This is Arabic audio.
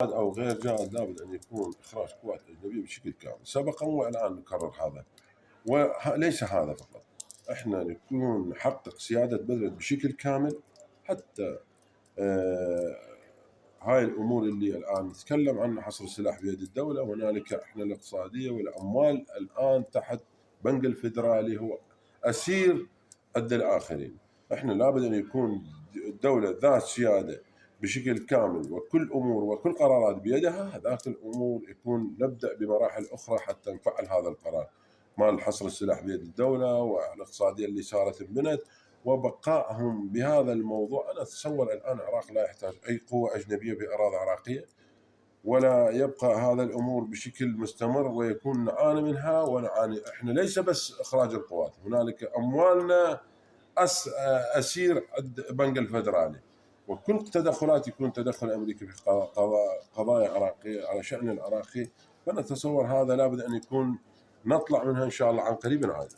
أو غير جاد لابد أن يكون إخراج قوات أجنبية بشكل كامل سبقا والآن نكرر هذا. وليس هذا فقط، احنا نكون نحقق سيادة بلد بشكل كامل حتى هاي الامور اللي الان نتكلم عنها، حصر السلاح بيد الدوله، هنالك احنا الاقتصاديه والاموال الان تحت بنك الفدرالي هو اسير عند الاخرين. احنا لابد ان يكون الدوله ذات سياده بشكل كامل، وكل امور وكل قرارات بيدها، هذاك الامور يكون نبدا بمراحل اخرى حتى نفعل هذا القرار مال حصر السلاح بيد الدوله والاقتصاديه اللي صارت انبنت وبقائهم بهذا الموضوع. أنا أتصور الآن العراق لا يحتاج أي قوة أجنبية بأراضي عراقية، ولا يبقى هذا الأمور بشكل مستمر ويكون نعاني منها ونعاني. إحنا ليس بس إخراج القوات، هنالك أموالنا أسير عند بنك الفدرالي، وكل تدخلات يكون تدخل أمريكي في قضايا عراقية على شأن العراقي. فنتصور هذا لابد أن يكون نطلع منها إن شاء الله عن قريب عاجل.